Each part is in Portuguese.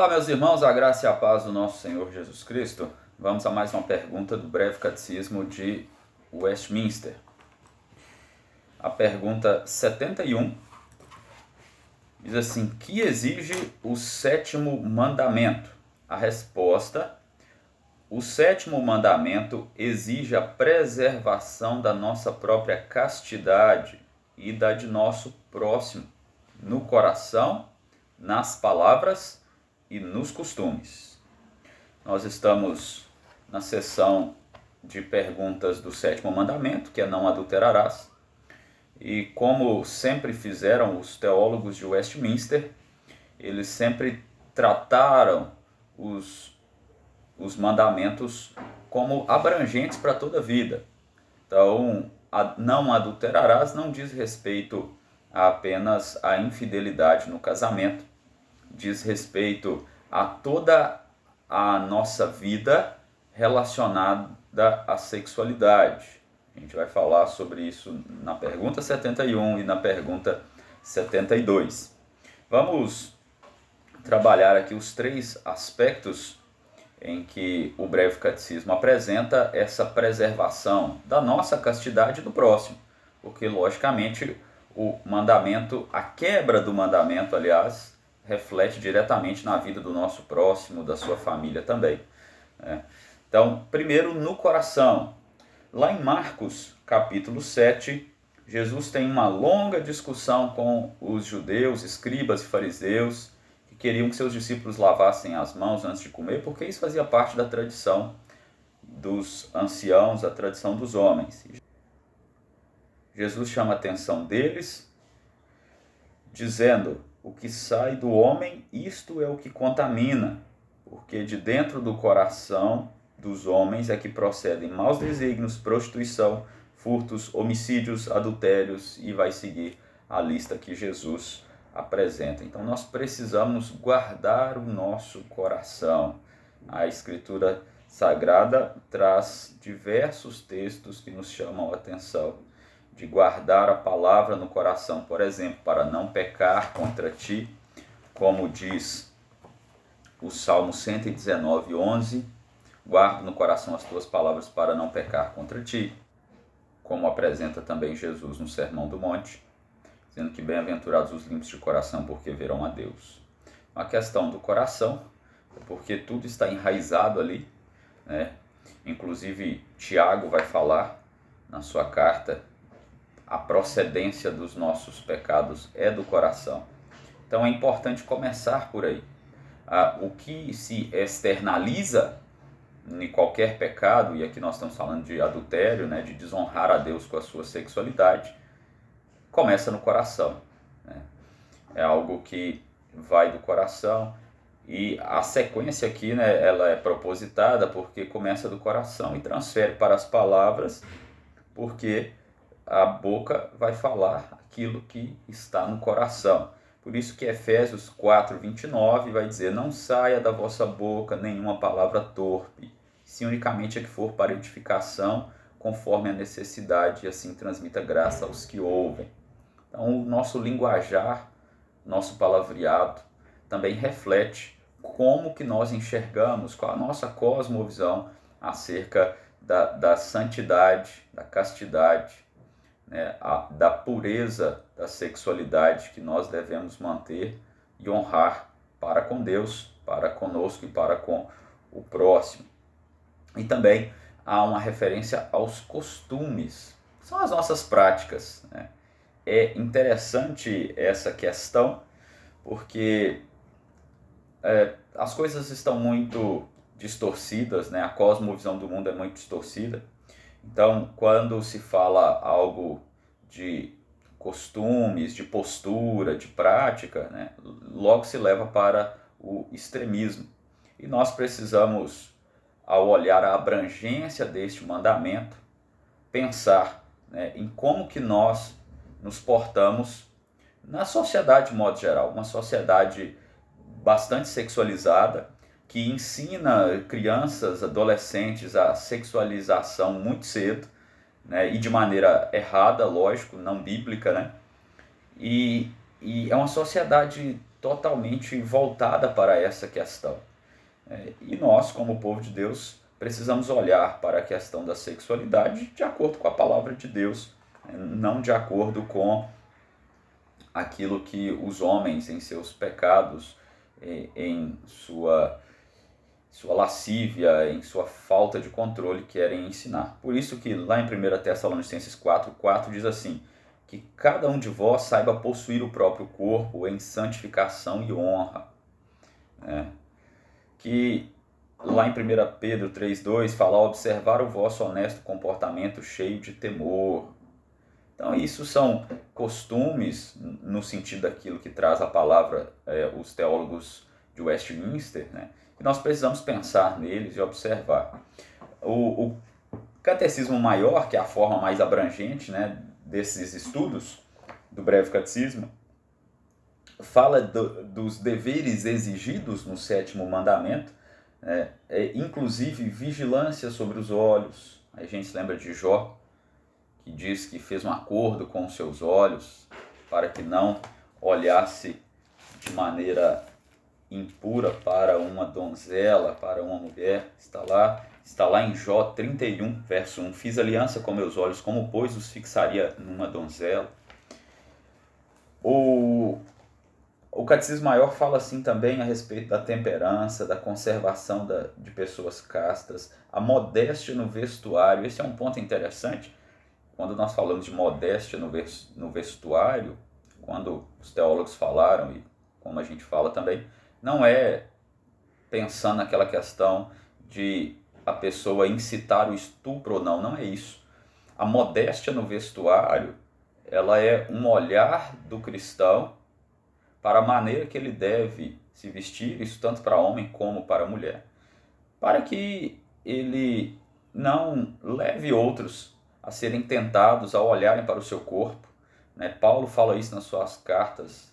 Olá, meus irmãos, a graça e a paz do nosso Senhor Jesus Cristo. Vamos a mais uma pergunta do Breve Catecismo de Westminster. A pergunta 71 diz assim: que exige o sétimo mandamento? A resposta: o sétimo mandamento exige a preservação da nossa própria castidade e da de nosso próximo, no coração, nas palavras e nos costumes. Nós estamos na seção de perguntas do sétimo mandamento, que é não adulterarás. E como sempre fizeram os teólogos de Westminster, eles sempre trataram os mandamentos como abrangentes para toda a vida. Então, não adulterarás não diz respeito apenas à infidelidade no casamento, diz respeito a toda a nossa vida relacionada à sexualidade. A gente vai falar sobre isso na pergunta 71 e na pergunta 72. Vamos trabalhar aqui os três aspectos em que o Breve Catecismo apresenta essa preservação da nossa castidade do próximo. Porque, logicamente, o mandamento, a quebra do mandamento, aliás, reflete diretamente na vida do nosso próximo, da sua família também. Então, primeiro, no coração. Lá em Marcos, capítulo 7, Jesus tem uma longa discussão com os judeus, escribas e fariseus, que queriam que seus discípulos lavassem as mãos antes de comer, porque isso fazia parte da tradição dos anciãos, a tradição dos homens. Jesus chama a atenção deles, dizendo: o que sai do homem, isto é o que contamina, porque de dentro do coração dos homens é que procedem maus desígnios, prostituição, furtos, homicídios, adultérios, e vai seguir a lista que Jesus apresenta. Então nós precisamos guardar o nosso coração. A Escritura Sagrada traz diversos textos que nos chamam a atenção de guardar a palavra no coração, por exemplo, para não pecar contra ti, como diz o Salmo 119, 11, guarda no coração as tuas palavras para não pecar contra ti, como apresenta também Jesus no Sermão do Monte, dizendo que bem-aventurados os limpos de coração, porque verão a Deus. A questão do coração é porque tudo está enraizado ali, né? Inclusive Tiago vai falar na sua carta: a procedência dos nossos pecados é do coração. Então é importante começar por aí. O que se externaliza em qualquer pecado, e aqui nós estamos falando de adultério, né, de desonrar a Deus com a sua sexualidade, começa no coração. É algo que vai do coração, e a sequência aqui, né, ela é propositada porque começa do coração e transfere para as palavras, porque a boca vai falar aquilo que está no coração. Por isso que Efésios 4, 29 vai dizer: não saia da vossa boca nenhuma palavra torpe, se unicamente a que for para edificação, conforme a necessidade, e assim transmita graça aos que ouvem. Então o nosso linguajar, nosso palavreado, também reflete como que nós enxergamos, qual a nossa cosmovisão acerca da santidade, da castidade, da pureza da sexualidade que nós devemos manter e honrar para com Deus, para conosco e para com o próximo. E também há uma referência aos costumes, são as nossas práticas. É interessante essa questão, porque as coisas estão muito distorcidas, a cosmovisão do mundo é muito distorcida. Então, quando se fala algo de costumes, de postura, de prática, logo se leva para o extremismo. E nós precisamos, ao olhar a abrangência deste mandamento, pensar em como que nós nos portamos na sociedade de modo geral, uma sociedade bastante sexualizada, que ensina crianças, adolescentes a sexualização muito cedo, e de maneira errada, lógico, não bíblica, E é uma sociedade totalmente voltada para essa questão. E nós, como povo de Deus, precisamos olhar para a questão da sexualidade de acordo com a palavra de Deus, não de acordo com aquilo que os homens em seus pecados, em sua lascívia, em sua falta de controle querem ensinar. Por isso que lá em 1 Tessalonicenses 4:4 diz assim, que cada um de vós saiba possuir o próprio corpo em santificação e honra. Que lá em 1 Pedro 3:2 fala, observar o vosso honesto comportamento cheio de temor. Então isso são costumes, no sentido daquilo que traz a palavra, os teólogos de Westminster, que nós precisamos pensar neles e observar. O Catecismo Maior, que é a forma mais abrangente desses estudos do Breve Catecismo, fala dos deveres exigidos no 7º mandamento, inclusive vigilância sobre os olhos. A gente se lembra de Jó, que diz que fez um acordo com os seus olhos para que não olhasse de maneira impura para uma donzela, para uma mulher. Está lá em Jó 31, verso 1. Fiz aliança com meus olhos, como pois os fixaria numa donzela. O Catecismo Maior fala assim também a respeito da temperança, da conservação de pessoas castas, a modéstia no vestuário. Esse é um ponto interessante. Quando nós falamos de modéstia no vestuário, quando os teólogos falaram, e como a gente fala também, não é pensando naquela questão de a pessoa incitar o estupro ou não é isso. A modéstia no vestuário, ela é um olhar do cristão para a maneira que ele deve se vestir, isso tanto para homem como para mulher, para que ele não leve outros a serem tentados a olharem para o seu corpo. Paulo fala isso nas suas cartas,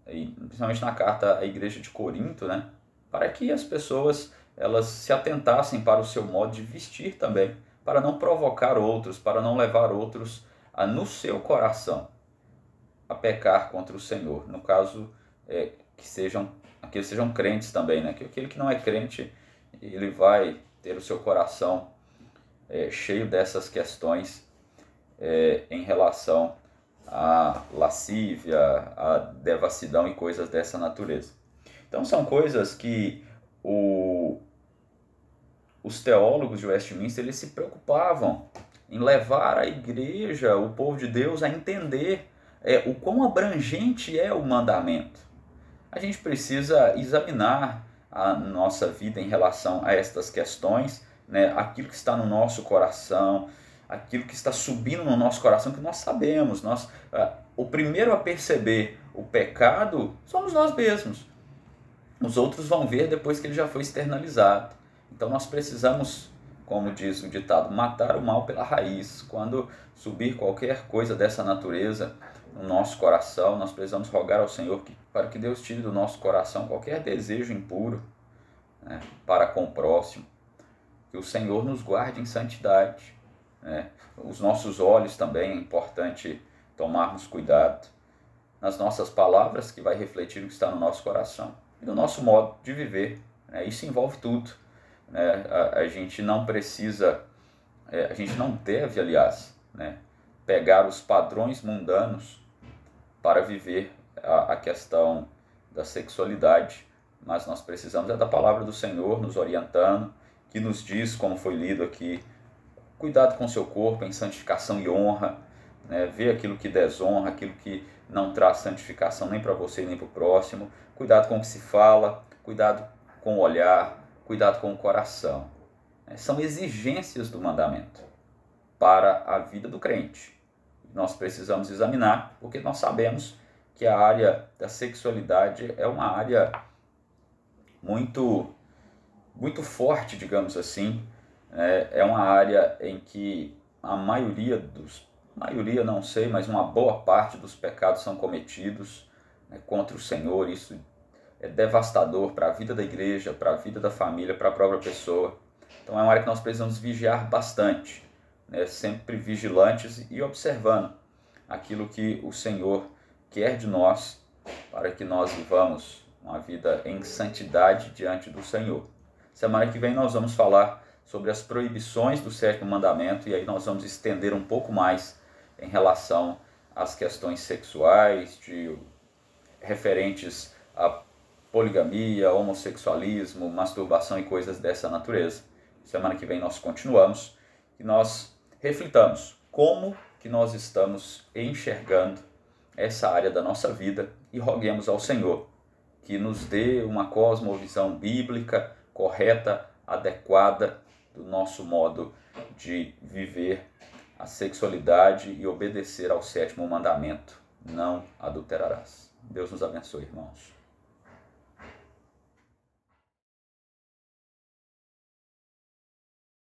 principalmente na carta à igreja de Corinto, para que as pessoas elas se atentassem para o seu modo de vestir também, para não provocar outros, para não levar outros no seu coração a pecar contra o Senhor. No caso, que eles sejam crentes também, que aquele que não é crente, ele vai ter o seu coração cheio dessas questões em relação à lascívia, à devassidão e coisas dessa natureza. Então são coisas que os teólogos de Westminster eles se preocupavam em levar a igreja, o povo de Deus, a entender o quão abrangente é o mandamento. A gente precisa examinar a nossa vida em relação a estas questões, aquilo que está no nosso coração, aquilo que está subindo no nosso coração, que nós sabemos. O primeiro a perceber o pecado somos nós mesmos. Os outros vão ver depois que ele já foi externalizado. Então nós precisamos, como diz o ditado, matar o mal pela raiz. Quando subir qualquer coisa dessa natureza no nosso coração, nós precisamos rogar ao Senhor para que Deus tire do nosso coração qualquer desejo impuro para com o próximo. Que o Senhor nos guarde em santidade. Os nossos olhos também é importante tomarmos cuidado. Nas nossas palavras, que vai refletir o que está no nosso coração. E no nosso modo de viver. Isso envolve tudo. A gente não precisa, a gente não deve, aliás, pegar os padrões mundanos para viver a questão da sexualidade, mas nós precisamos da palavra do Senhor nos orientando, que nos diz, como foi lido aqui, cuidado com o seu corpo em santificação e honra, ver aquilo que desonra, aquilo que não traz santificação nem para você nem para o próximo, cuidado com o que se fala, cuidado com o olhar, cuidado com o coração. São exigências do mandamento para a vida do crente. Nós precisamos examinar, porque nós sabemos que a área da sexualidade é uma área muito forte, digamos assim. É uma área em que a maioria não sei, mas uma boa parte dos pecados são cometidos contra o Senhor. Isso é devastador para a vida da igreja, para a vida da família, para a própria pessoa. Então é uma área que nós precisamos vigiar bastante, sempre vigilantes e observando aquilo que o Senhor quer de nós para que nós vivamos uma vida em santidade diante do Senhor. Semana que vem nós vamos falar sobre as proibições do 7º mandamento, e aí nós vamos estender um pouco mais em relação às questões sexuais, referentes a poligamia, homossexualismo, masturbação e coisas dessa natureza. Semana que vem nós continuamos e nós reflitamos como que nós estamos enxergando essa área da nossa vida e roguemos ao Senhor que nos dê uma cosmovisão bíblica correta, adequada do nosso modo de viver a sexualidade e obedecer ao 7º mandamento: não adulterarás. Deus nos abençoe, irmãos.